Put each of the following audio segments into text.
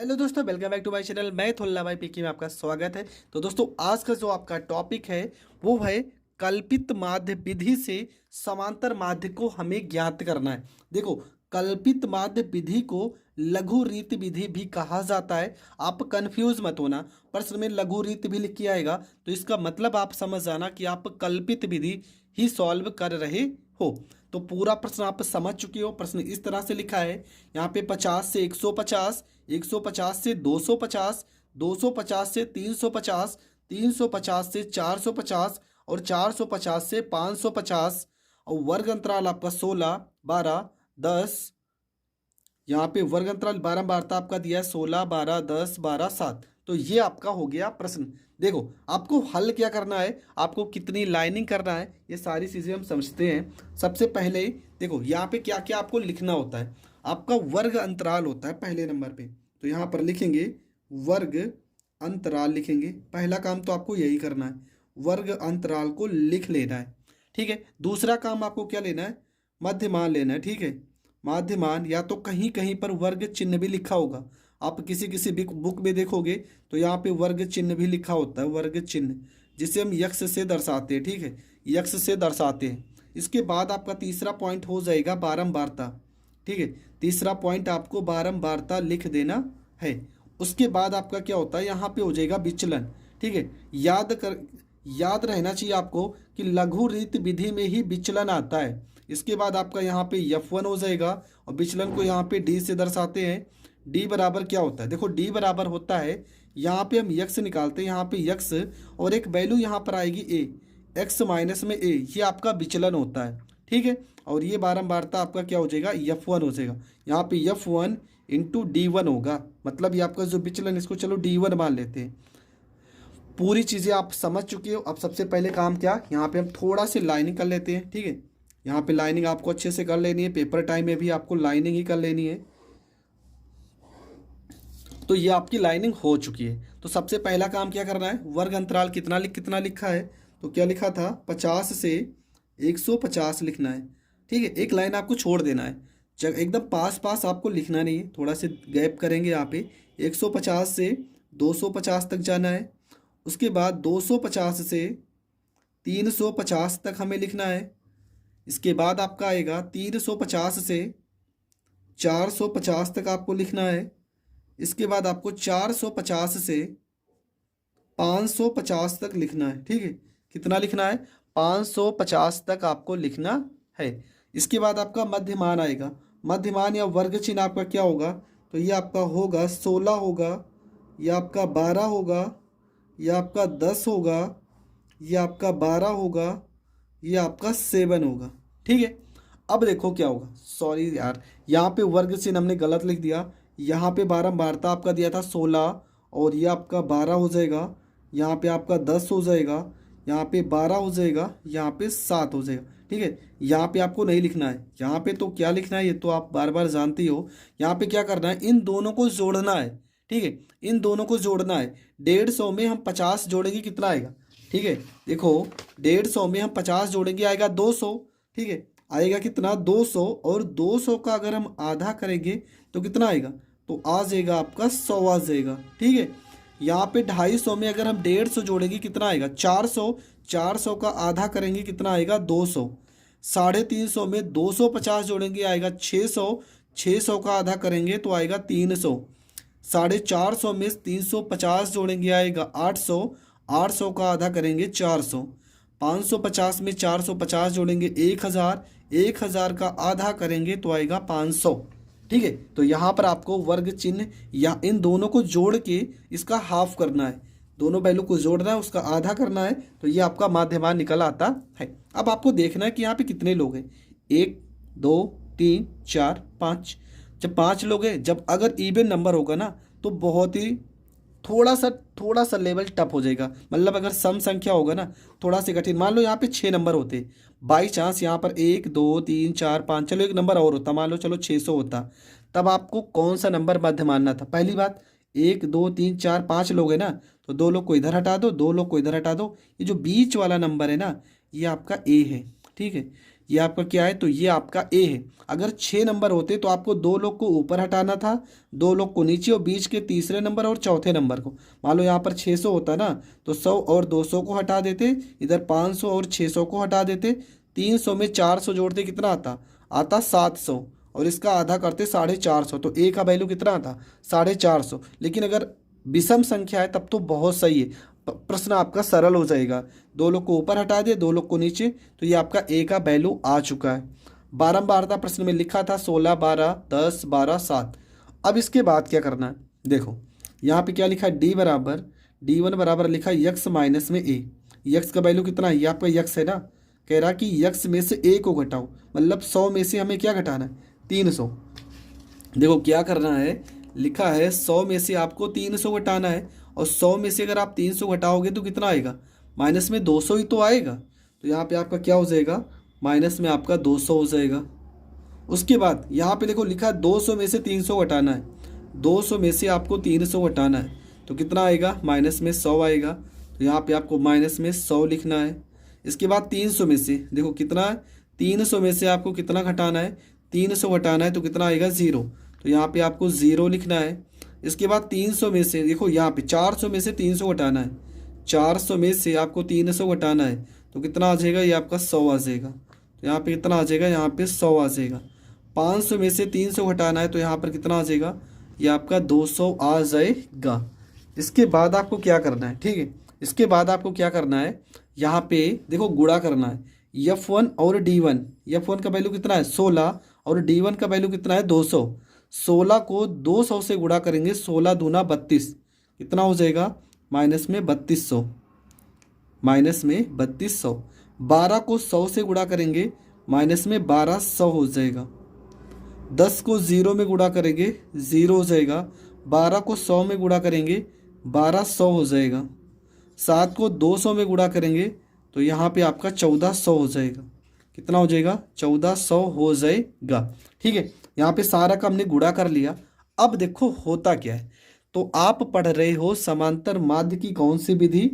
Hello दोस्तों, welcome back to my channel. मैं थोल्ला भाई पीके में आपका स्वागत है। तो दोस्तों, आज का जो आपका टॉपिक है वो है कल्पित माध्य विधि से समांतर माध्य को हमें ज्ञात करना है। देखो, कल्पित माध्य विधि को लघु रीत विधि भी कहा जाता है। आप कंफ्यूज मत होना, प्रश्न में लघु रीत भी लिख के आएगा तो इसका मतलब आप समझ जाना कि आप कल्पित विधि ही सॉल्व कर रहे हो। तो पूरा प्रश्न आप समझ चुके हो। प्रश्न इस तरह से लिखा है, यहाँ पे 50 से 150, 150 से 250, 250 से 350, 350 से 450 और 450 से 550 और वर्ग अंतराल आपका 16, 12, 10। यहाँ पे वर्ग अंतराल बारंबारता आपका दिया है 16, 12, 10, 12, 7। तो ये आपका हो गया प्रश्न। देखो, आपको हल क्या करना है, आपको कितनी लाइनिंग करना है, ये सारी चीज़ें हम समझते हैं। सबसे पहले देखो, यहाँ पे क्या क्या आपको लिखना होता है। आपका वर्ग अंतराल होता है पहले नंबर पे, तो यहाँ पर लिखेंगे वर्ग अंतराल लिखेंगे। पहला काम तो आपको यही करना है, वर्ग अंतराल को लिख लेना है। ठीक है, दूसरा काम आपको क्या लेना है, मध्यमान लेना है। ठीक है, माध्यमान, या तो कहीं कहीं पर वर्ग चिन्ह भी लिखा होगा। आप किसी किसी बुक में देखोगे तो यहाँ पे वर्ग चिन्ह भी लिखा होता है, वर्ग चिन्ह, जिसे हम यक्ष से दर्शाते हैं। ठीक है, यक्ष से दर्शाते हैं। इसके बाद आपका तीसरा पॉइंट हो जाएगा बारंबारता। ठीक है, तीसरा पॉइंट आपको बारंबारता लिख देना है। उसके बाद आपका क्या होता है, यहाँ पे हो जाएगा विचलन। ठीक है, याद रहना चाहिए आपको कि लघु रीत विधि में ही विचलन आता है। इसके बाद आपका यहाँ पे F1 हो जाएगा और विचलन को यहाँ पे D से दर्शाते हैं। D बराबर क्या होता है, देखो D बराबर होता है, यहाँ पे हम यक्स निकालते हैं, यहाँ पे यक्स और एक वैल्यू यहाँ पर आएगी A, x माइनस में A, ये आपका विचलन होता है। ठीक है, और ये बारंबारता आपका क्या हो जाएगा, F1 हो जाएगा। यहाँ पे F1 इंटू D1 होगा, मतलब ये आपका जो विचलन, इसको चलो D1 मान लेते हैं। पूरी चीज़ें आप समझ चुके हो। अब सबसे पहले काम क्या, यहाँ पे हम थोड़ा सी लाइनिंग कर लेते हैं। ठीक है, यहाँ पे लाइनिंग आपको अच्छे से कर लेनी है, पेपर टाइम में भी आपको लाइनिंग ही कर लेनी है। तो ये आपकी लाइनिंग हो चुकी है। तो सबसे पहला काम क्या करना है, वर्ग अंतराल कितना लिखा है, तो क्या लिखा था, 50 से 150 लिखना है। ठीक है, एक लाइन आपको छोड़ देना है, जब एकदम पास पास आपको लिखना नहीं है, थोड़ा से गैप करेंगे यहाँ पे। 150 से 250 तक जाना है। उसके बाद 250 से 350 तक हमें लिखना है। इसके बाद आपका आएगा 350 से 450 तक आपको लिखना है। इसके बाद आपको 450 से 550 तक लिखना है। ठीक है, कितना लिखना है, 550 तक आपको लिखना है। इसके बाद आपका मध्यमान आएगा। मध्यमान या वर्ग चिन्ह आपका क्या होगा, तो ये आपका होगा 16 होगा, यह आपका 12 होगा, यह आपका 10 होगा, यह आपका 12 होगा, यह आपका 7 होगा। ठीक है, अब देखो क्या होगा, सॉरी यार, यहाँ पे वर्ग चिन्ह हमने गलत लिख दिया। यहाँ पे बारंबारता आपका दिया था 16 और ये आपका 12 हो जाएगा। यहाँ पे आपका 10 हो जाएगा, यहाँ पे 12 हो जाएगा, यहाँ पे 7 हो जाएगा। ठीक है, यहाँ पे आपको नहीं लिखना है। यहाँ पे तो क्या लिखना है ये तो आप बार बार जानते हो। यहाँ पे क्या करना है, इन दोनों को जोड़ना है। ठीक है, इन दोनों को जोड़ना है। 150 में हम 50 जोड़ेंगे, कितना आएगा, ठीक है, देखो 150 में हम 50 जोड़ेंगे, आएगा 200। ठीक है, आएगा कितना, 200, और 200 का अगर हम आधा करेंगे तो कितना आएगा, तो आ जाएगा आपका 100 आ जाएगा। ठीक है, यहाँ पे 250 में अगर हम 150 जोड़ेंगे कितना आएगा, 400, 400 का आधा करेंगे कितना आएगा, 200। 350 में 250 जोड़ेंगे आएगा 600, 600 का आधा करेंगे तो आएगा 300। 450 में 350 जोड़ेंगे आएगा 800, 800 का आधा करेंगे 400। 550 में 450 जोड़ेंगे 1000, 1000 का आधा करेंगे तो आएगा 500। ठीक है, तो यहाँ पर आपको वर्ग चिन्ह या इन दोनों को जोड़ के इसका हाफ करना है, दोनों वैल्यू को जोड़ना है, उसका आधा करना है, तो ये आपका माध्यमान निकल आता है। अब आपको देखना है कि यहाँ पे कितने लोग हैं, 1 2 3 4 5। जब 5 लोग हैं, जब अगर इवन नंबर होगा ना तो बहुत ही थोड़ा सा लेवल टफ हो जाएगा। मतलब अगर सम संख्या होगा ना थोड़ा सा कठिन, मान लो यहाँ पे 6 नंबर होते, बाई चांस यहाँ पर 1 2 3 4 5, चलो एक नंबर और होता, मान लो चलो 600 होता, तब आपको कौन सा नंबर मध्य मानना था। पहली बात, 1 2 3 4 5 लोग हैं ना, तो 2 लोग को इधर हटा दो, 2 लोग को इधर हटा दो, ये जो बीच वाला नंबर है ना ये आपका ए है। ठीक है, ये आपका क्या है, तो ये आपका ए है। अगर 6 नंबर होते तो आपको 2 लोग को ऊपर हटाना था, 2 लोग को नीचे, और बीच के तीसरे नंबर और चौथे नंबर को। मान लो यहाँ पर 600 होता ना, तो 100 और 200 को हटा देते, इधर 500 और 600 को हटा देते, 300 में 400 जोड़ते कितना आता, आता 700, और इसका आधा करते 450, तो ए का वैल्यू कितना आता, 450। लेकिन अगर विषम संख्या है तब तो बहुत सही है, प्रश्न आपका सरल हो जाएगा। 2 लोग को ऊपर हटा दे, 2 लोग को नीचे, तो ये आपका ए का वैल्यू आ चुका है। बारंबारता प्रश्न में लिखा था 16, 12, 10, 12, 7। अब इसके बाद क्या करना है, देखो यहाँ पे क्या लिखा है, D1 बराबर लिखा है यक्स माइनस में ए। यक्स का वैल्यू कितना है, ये आपका यक्स है ना, कह रहा कि यक्स में से ए को घटाओ, मतलब 100 में से हमें क्या घटाना है, 300। देखो क्या करना है, लिखा है 100 में से आपको 300 घटाना है, और 100 में से अगर आप 300 घटाओगे तो कितना आएगा, माइनस में 200 ही तो आएगा। तो यहाँ पे आपका क्या हो जाएगा, माइनस में आपका 200 हो जाएगा। उसके बाद यहाँ पे देखो लिखा है 200 में से 300 घटाना है, 200 में से आपको 300 घटाना है, तो कितना आएगा, माइनस में 100 आएगा। तो यहाँ पे आपको माइनस में 100 लिखना है। इसके बाद 300 में से देखो कितना है, 300 में से आपको कितना घटाना है, 300 घटाना है, तो कितना आएगा, 0। तो यहाँ पे आपको 0 लिखना है। इसके बाद 300 में से देखो यहाँ पे 400 में से 300 घटाना है, 400 में से आपको 300 घटाना है, तो कितना आ जाएगा, ये आपका 100 आ जाएगा। तो यहाँ पे कितना आ जाएगा, यहाँ पे 100 आ जाएगा। 500 में से 300 घटाना है, तो यहाँ पर कितना आ जाएगा, ये आपका 200 आ जाएगा। इसके बाद आपको क्या करना है, ठीक है, इसके बाद आपको क्या करना है, यहाँ पे देखो गुणा करना है, F1 और D1। F1 का वैल्यू कितना है, 16, और D1 का वैल्यू कितना है, 200। 16 को 200 से गुणा करेंगे, 16 दूना 32, कितना हो जाएगा, माइनस में 3200, माइनस में 3200। 12 को 100 से गुणा करेंगे, माइनस में 1200 हो जाएगा। 10 को 0 में गुणा करेंगे, 0 हो जाएगा। 12 को 100 में गुणा करेंगे, 1200 हो जाएगा। 7 को 200 में गुणा करेंगे, तो यहाँ पे आपका 1400 हो जाएगा। कितना हो जाएगा, 1400 हो जाएगा। ठीक है, यहाँ पे सारा का हमने गुणा कर लिया। अब देखो होता क्या है, तो आप पढ़ रहे हो समांतर माध्य की कौन सी विधि,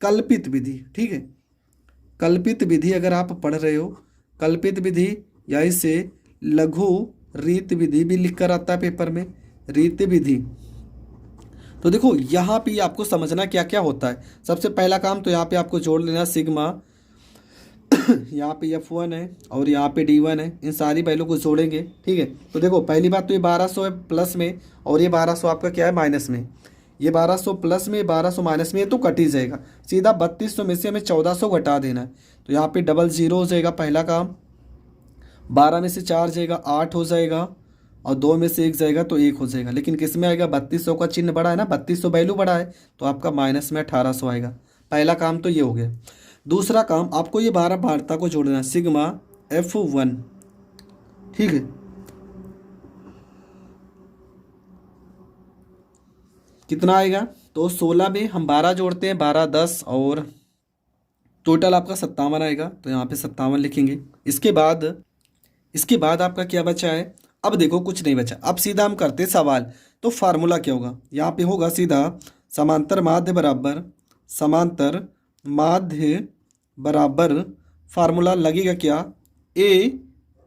कल्पित विधि। ठीक है, कल्पित विधि अगर आप पढ़ रहे हो, कल्पित विधि या इसे लघु रीत विधि भी लिख कर आता है पेपर में, रीत विधि। तो देखो यहाँ पे आपको समझना क्या क्या होता है। सबसे पहला काम तो यहाँ पे आपको जोड़ लेना सिग्मा, यहाँ पे F1 है और यहाँ पे D1 है, इन सारी वैल्यू को जोड़ेंगे। ठीक है, तो देखो पहली बात तो ये 1200 है प्लस में, और ये 1200 आपका क्या है, माइनस में। ये 1200 प्लस में, 1200 माइनस में, ये तो कट ही जाएगा सीधा। 3200 में से हमें 1400 घटा देना है, तो यहाँ पे डबल 0 हो जाएगा पहला काम। 12 में से 4 जाएगा, 8 हो जाएगा, और 2 में से 1 जाएगा तो 1 हो जाएगा। लेकिन किस में आएगा, 3200 का चिन्ह बड़ा है ना, 3200 वैल्यू बड़ा है, तो आपका माइनस में 1800 आएगा। पहला काम तो ये हो गया। दूसरा काम आपको ये बारंबारता को जोड़ना है, सिग्मा F1। ठीक है, कितना आएगा, तो 16 में हम 12 जोड़ते हैं, 12, 10, और टोटल आपका 57 आएगा, तो यहाँ पे 57 लिखेंगे। इसके बाद आपका क्या बचा है, अब देखो कुछ नहीं बचा। अब सीधा हम करते सवाल, तो फार्मूला क्या होगा, यहाँ पे होगा सीधा समांतर माध्य बराबर, समांतर माध्य बराबर फार्मूला लगेगा क्या, A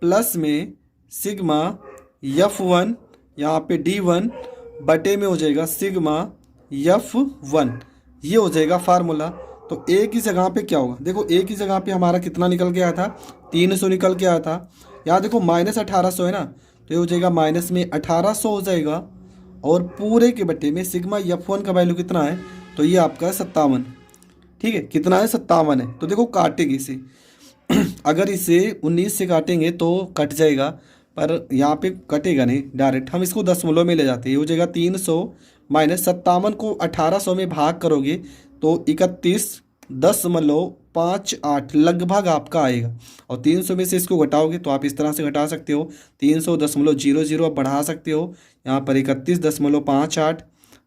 प्लस में सिग्मा F1, यहाँ पे D1 बटे में हो जाएगा सिग्मा F1, ये हो जाएगा फार्मूला। तो ए की जगह पे क्या होगा, देखो ए की जगह पे हमारा कितना निकल के आया था, 300 निकल के आया था। यहाँ देखो माइनस 1800 है ना, तो ये हो जाएगा माइनस में 1800 हो जाएगा, और पूरे के बटे में सिग्मा F1 का वैल्यू कितना है, तो ये आपका 57। ठीक है, कितना है, 57 है। तो देखो काटेंगे इसे अगर इसे 19 से काटेंगे तो कट जाएगा, पर यहाँ पे कटेगा नहीं डायरेक्ट, हम इसको दशमलव में ले जाते हैं। ये हो जाएगा 300 माइनस 57 को 1800 में भाग करोगे तो 31.58 लगभग आपका आएगा, और 300 में से इसको घटाओगे तो आप इस तरह से घटा सकते हो, 300.00 आप बढ़ा सकते हो। यहाँ पर 31.58,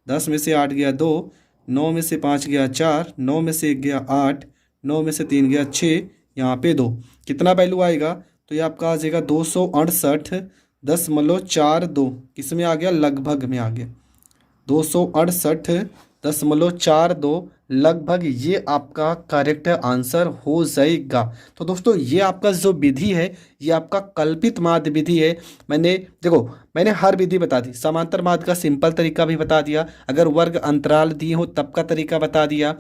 10 में से 8 गया 2, 9 में से 5 गया 4, 9 में से 1 गया 8, 9 में से 3 गया 6, यहाँ पे 2, कितना वैल्यू आएगा, तो ये आपका आ जाएगा 268.42। किस में आ गया, लगभग में आ गया, 268 0.42 लगभग ये आपका करेक्ट आंसर हो जाएगा। तो दोस्तों ये आपका जो विधि है ये आपका कल्पित माध्य विधि है। मैंने हर विधि बता दी, समांतर माध्य का सिंपल तरीका भी बता दिया, अगर वर्ग अंतराल दिए हो तब का तरीका बता दिया,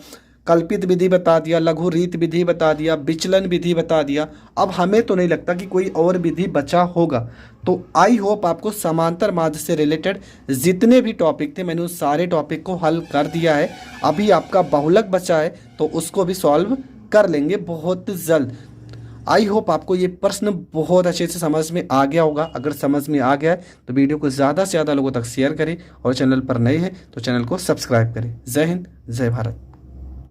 कल्पित विधि बता दिया, लघु रीत विधि बता दिया, विचलन विधि बता दिया। अब हमें तो नहीं लगता कि कोई और विधि बचा होगा। तो आई होप आपको समांतर माध्य से रिलेटेड जितने भी टॉपिक थे मैंने उस सारे टॉपिक को हल कर दिया है। अभी आपका बहुलक बचा है तो उसको भी सॉल्व कर लेंगे बहुत जल्द। आई होप आपको ये प्रश्न बहुत अच्छे से समझ में आ गया होगा। अगर समझ में आ गया है तो वीडियो को ज़्यादा से ज़्यादा लोगों तक शेयर करें और चैनल पर नए हैं तो चैनल को सब्सक्राइब करें। जय हिंद, जय भारत।